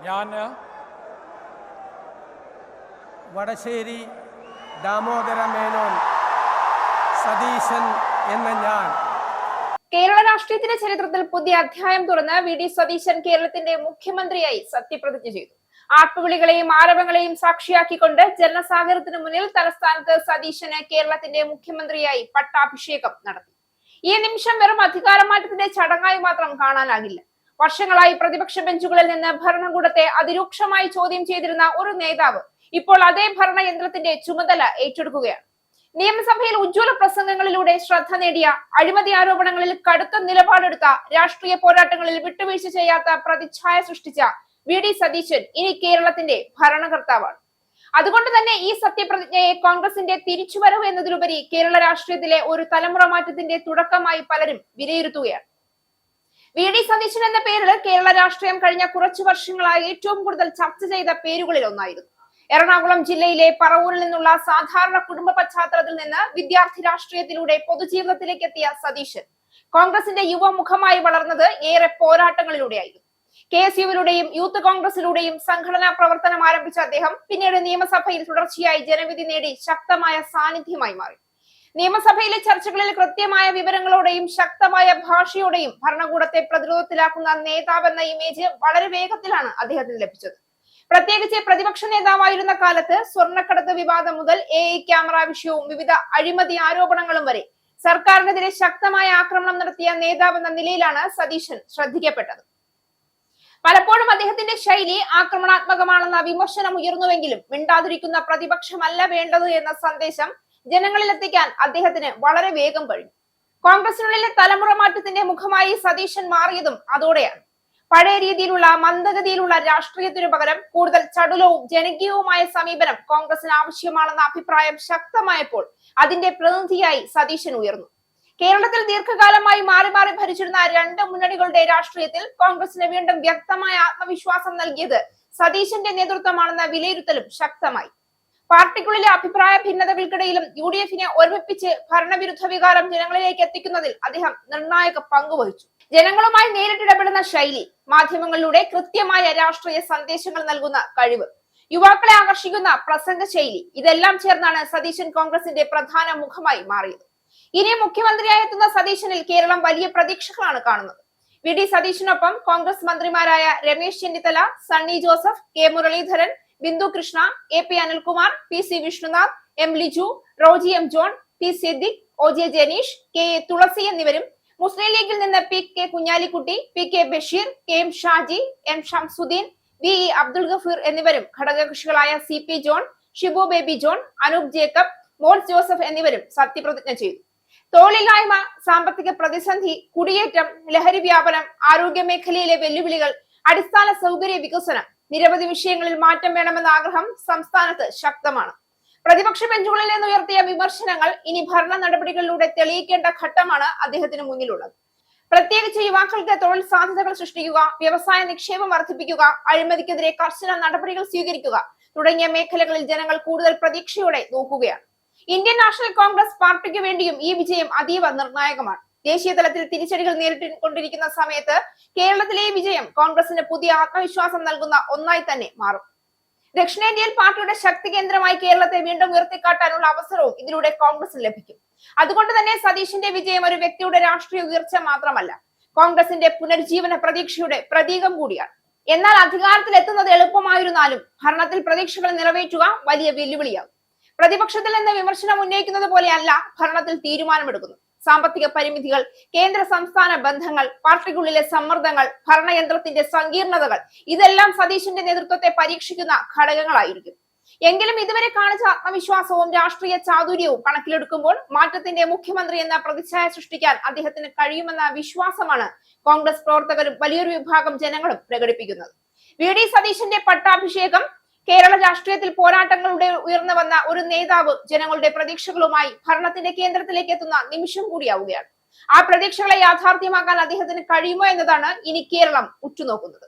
ഞാൻ വടശ്ശേരി ദാമോദര മേനോൻ സതീശൻ എന്ന ഞാൻ കേരള രാഷ്ട്രീയത്തിന്റെ ചരിത്രത്തിൽ പുതിയ അധ്യായം തുറന്ന് വി.ഡി. സതീശൻ കേരളത്തിന്റെ മുഖ്യമന്ത്രിയായി സത്യപ്രതിജ്ഞ ചെയ്തു. ആർപ്പുവിളികളെയും ആരവങ്ങളെയും സാക്ഷിയാക്കിക്കൊണ്ട് ജനസാഗരത്തിന് മുന്നിൽ തലസ്ഥാനത്ത് സതീശന് കേരളത്തിന്റെ മുഖ്യമന്ത്രിയായി പട്ടാഭിഷേകം നടത്തി. ഈ നിമിഷം വെറും അധികാരമാറ്റത്തിന്റെ ചടങ്ങായി മാത്രം കാണാനാകില്ല. വർഷങ്ങളായി പ്രതിപക്ഷ ബെഞ്ചുകളിൽ നിന്ന് ഭരണകൂടത്തെ അതിരൂക്ഷമായി ചോദ്യം ചെയ്തിരുന്ന ഒരു നേതാവ് ഇപ്പോൾ അതേ ഭരണയന്ത്രത്തിന്റെ ചുമതല ഏറ്റെടുക്കുകയാണ്. നിയമസഭയിൽ ഉജ്ജ്വല പ്രസംഗങ്ങളിലൂടെ ശ്രദ്ധ നേടിയ, അഴിമതി ആരോപണങ്ങളിൽ കടുത്ത നിലപാടെടുത്ത, രാഷ്ട്രീയ പോരാട്ടങ്ങളിൽ വിട്ടുവീഴ്ച ചെയ്യാത്ത പ്രതിച്ഛായ സൃഷ്ടിച്ച വി.ഡി. സതീശൻ ഇനി കേരളത്തിന്റെ ഭരണകർത്താവാണ്. അതുകൊണ്ട് തന്നെ ഈ സത്യപ്രതിജ്ഞയെ കോൺഗ്രസിന്റെ തിരിച്ചുവരവ് എന്നതിലുപരി കേരള രാഷ്ട്രീയത്തിലെ ഒരു തലമുറ മാറ്റത്തിന്റെ തുടക്കമായി പലരും വിലയിരുത്തുകയാണ്. വി.ഡി. സതീശൻ എന്ന പേരിൽ കേരള രാഷ്ട്രീയം കഴിഞ്ഞ കുറച്ചു വർഷങ്ങളായി ഏറ്റവും കൂടുതൽ ചർച്ച ചെയ്ത പേരുകളിൽ ഒന്നായിരുന്നു. എറണാകുളം ജില്ലയിലെ പറവൂരിൽ നിന്നുള്ള സാധാരണ കുടുംബ പശ്ചാത്തലത്തിൽ നിന്ന് വിദ്യാർത്ഥി രാഷ്ട്രീയത്തിലൂടെ പൊതുജീവിതത്തിലേക്ക് എത്തിയ സതീശൻ കോൺഗ്രസിന്റെ യുവമുഖമായി വളർന്നത് ഏറെ പോരാട്ടങ്ങളിലൂടെയായിരുന്നു. KSUവിലൂടെയും യൂത്ത് കോൺഗ്രസിലൂടെയും സംഘടനാ പ്രവർത്തനം ആരംഭിച്ച അദ്ദേഹം പിന്നീട് നിയമസഭയിൽ തുടർച്ചയായി ജനവിധി നേടി ശക്തമായ സാന്നിധ്യമായി മാറി. നിയമസഭയിലെ ചർച്ചകളിൽ കൃത്യമായ വിവരങ്ങളോടെയും ശക്തമായ ഭാഷയോടെയും ഭരണകൂടത്തെ പ്രതിരോധത്തിലാക്കുന്ന നേതാവെന്ന ഇമേജ് വളരെ വേഗത്തിലാണ് അദ്ദേഹത്തിന് ലഭിച്ചത്. പ്രത്യേകിച്ച് പ്രതിപക്ഷ നേതാവായിരുന്ന കാലത്ത് സ്വർണ്ണക്കടത്ത് വിവാദം മുതൽ AI ക്യാമറ വിഷയവും വിവിധ അഴിമതി ആരോപണങ്ങളും വരെ സർക്കാരിനെതിരെ ശക്തമായ ആക്രമണം നടത്തിയ നേതാവെന്ന നിലയിലാണ് സതീശൻ ശ്രദ്ധിക്കപ്പെട്ടത്. പലപ്പോഴും അദ്ദേഹത്തിന്റെ ശൈലി ആക്രമണാത്മകമാണെന്ന വിമർശനം ഉയർന്നുവെങ്കിലും മിണ്ടാതിരിക്കുന്ന പ്രതിപക്ഷമല്ല വേണ്ടത് എന്ന സന്ദേശം ജനങ്ങളിൽ എത്തിക്കാൻ അദ്ദേഹത്തിന് വളരെ വേഗം കഴിഞ്ഞു. കോൺഗ്രസിനുള്ളിലെ തലമുറ മാറ്റത്തിന്റെ മുഖമായി സതീശൻ മാറിയതും അതോടെയാണ്. പഴയ രീതിയിലുള്ള മന്ദഗതിയിലുള്ള രാഷ്ട്രീയത്തിനു പകരം കൂടുതൽ ചടുലവും ജനകീയവുമായ സമീപനം കോൺഗ്രസിന് ആവശ്യമാണെന്ന അഭിപ്രായം ശക്തമായപ്പോൾ അതിന്റെ പ്രതിനിധിയായി സതീശൻ ഉയർന്നു. കേരളത്തിൽ ദീർഘകാലമായി മാറി മാറി ഭരിച്ചിരുന്ന രണ്ട് മുന്നണികളുടെ രാഷ്ട്രീയത്തിൽ കോൺഗ്രസിന് വീണ്ടും വ്യക്തമായ ആത്മവിശ്വാസം നൽകിയത് സതീശന്റെ നേതൃത്വമാണെന്ന വിലയിരുത്തലും ശക്തമായി. പാർട്ടിക്കുള്ളിലെ അഭിപ്രായ ഭിന്നതകൾക്കിടയിലും UDFനെ ഒരുമിപ്പിച്ച് ഭരണവിരുദ്ധ വികാരം ജനങ്ങളിലേക്ക് എത്തിക്കുന്നതിൽ അദ്ദേഹം നിർണായക പങ്കുവഹിച്ചു. ജനങ്ങളുമായി നേരിട്ടിടപെടുന്ന ശൈലി, മാധ്യമങ്ങളിലൂടെ കൃത്യമായ രാഷ്ട്രീയ സന്ദേശങ്ങൾ നൽകുന്ന കഴിവ്, യുവാക്കളെ ആകർഷിക്കുന്ന പ്രസംഗ ശൈലി, ഇതെല്ലാം ചേർന്നാണ് സതീശൻ കോൺഗ്രസിന്റെ പ്രധാന മുഖമായി മാറിയത്. ഇനി മുഖ്യമന്ത്രിയായി എത്തുന്ന സതീശനിൽ കേരളം വലിയ പ്രതീക്ഷകളാണ് കാണുന്നത്. വി.ഡി. സതീശനൊപ്പം കോൺഗ്രസ് മന്ത്രിമാരായ Ramesh Chennithala, Sunny Joseph, K. Muraleedharan, Bindu Krishna, AP Anilkumar, PC Vishnunath, M. Liju, Roji M. John, P. Siddique, OJ Janeesh, K. തുളസി എന്നിവരും മുസ്ലിം ലീഗിൽ നിന്ന് P.K. Kunhalikutty, P.K. Basheer, K. Shaji, M. Shamsuddin, V.E. Abdul Gafoor എന്നിവരും ഘടകകക്ഷികളായ C.P. John, Shibu baby John, Anoop Jacob, Mons Joseph എന്നിവരും സത്യപ്രതിജ്ഞ ചെയ്തു. തൊഴിലില്ലായ്മ, സാമ്പത്തിക പ്രതിസന്ധി, കുടിയേറ്റം, ലഹരി വ്യാപനം, ആരോഗ്യ മേഖലയിലെ വെല്ലുവിളികൾ, അടിസ്ഥാന സൗകര്യ വികസനം, നിരവധി വിഷയങ്ങളിൽ മാറ്റം വേണമെന്ന ആഗ്രഹം സംസ്ഥാനത്ത് ശക്തമാണ്. പ്രതിപക്ഷ ബെഞ്ചുകളിൽ നിന്ന് ഉയർത്തിയ വിമർശനങ്ങൾ ഇനി ഭരണ നടപടികളിലൂടെ തെളിയിക്കേണ്ട ഘട്ടമാണ് അദ്ദേഹത്തിന് മുന്നിലുള്ളത്. പ്രത്യേകിച്ച് യുവാക്കൾക്ക് തൊഴിൽ സാധ്യതകൾ സൃഷ്ടിക്കുക, വ്യവസായ നിക്ഷേപം വർദ്ധിപ്പിക്കുക, അഴിമതിക്കെതിരെ കർശന നടപടികൾ സ്വീകരിക്കുക തുടങ്ങിയ മേഖലകളിൽ ജനങ്ങൾ കൂടുതൽ പ്രതീക്ഷയോടെ നോക്കുകയാണ്. ഇന്ത്യൻ നാഷണൽ കോൺഗ്രസ് പാർട്ടിക്ക് വേണ്ടിയും ഈ വിജയം അതീവ നിർണായകമാണ്. ദേശീയ തലത്തിൽ തിരിച്ചടികൾ നേരിട്ടുകൊണ്ടിരിക്കുന്ന സമയത്ത് കേരളത്തിലെ ഈ വിജയം കോൺഗ്രസിന് പുതിയ ആത്മവിശ്വാസം നൽകുന്ന ഒന്നായി തന്നെ മാറും. ദക്ഷിണേന്ത്യയിൽ പാർട്ടിയുടെ ശക്തി കേന്ദ്രമായി കേരളത്തെ വീണ്ടും ഉയർത്തിക്കാട്ടാനുള്ള അവസരവും ഇതിലൂടെ കോൺഗ്രസിന് ലഭിക്കും. അതുകൊണ്ട് തന്നെ സതീശന്റെ വിജയം ഒരു വ്യക്തിയുടെ രാഷ്ട്രീയ ഉയർച്ച മാത്രമല്ല, കോൺഗ്രസിന്റെ പുനർജീവന പ്രതീക്ഷയുടെ പ്രതീകം കൂടിയാണ്. എന്നാൽ അധികാരത്തിൽ എത്തുന്നത് എളുപ്പമായിരുന്നാലും ഭരണത്തിൽ പ്രതീക്ഷകൾ നിറവേറ്റുക വലിയ വെല്ലുവിളിയാകും. പ്രതിപക്ഷത്തിൽ നിന്ന് വിമർശനം ഉന്നയിക്കുന്നത് പോലെയല്ല ഭരണത്തിൽ തീരുമാനമെടുക്കുന്നു. സാമ്പത്തിക പരിമിതികൾ, കേന്ദ്ര സംസ്ഥാന ബന്ധങ്ങൾ, പാർട്ടിക്കുള്ളിലെ സമ്മർദ്ദങ്ങൾ, ഭരണയന്ത്രത്തിന്റെ സങ്കീർണതകൾ, ഇതെല്ലാം സതീശന്റെ നേതൃത്വത്തെ പരീക്ഷിക്കുന്ന ഘടകങ്ങളായിരിക്കും. എങ്കിലും ഇതുവരെ കാണിച്ച ആത്മവിശ്വാസവും രാഷ്ട്രീയ ചാതുര്യവും കണക്കിലെടുക്കുമ്പോൾ മാറ്റത്തിന്റെ മുഖ്യമന്ത്രി എന്ന പ്രതിച്ഛായ സൃഷ്ടിക്കാൻ അദ്ദേഹത്തിന് കഴിയുമെന്ന വിശ്വാസമാണ് കോൺഗ്രസ് പ്രവർത്തകരും വലിയൊരു വിഭാഗം ജനങ്ങളും പ്രകടിപ്പിക്കുന്നത്. വി.ഡി. സതീശന്റെ പട്ടാഭിഷേകം കേരള രാഷ്ട്രീയത്തിൽ പോരാട്ടങ്ങളുടെ ഉയർന്നു വന്ന ഒരു നേതാവ് ജനങ്ങളുടെ പ്രതീക്ഷകളുമായി ഭരണത്തിന്റെ കേന്ദ്രത്തിലേക്ക് എത്തുന്ന നിമിഷം കൂടിയാവുകയാണ്. ആ പ്രതീക്ഷകളെ യാഥാർത്ഥ്യമാക്കാൻ അദ്ദേഹത്തിന് കഴിയുമോ എന്നതാണ് ഇനി കേരളം ഉറ്റുനോക്കുന്നത്.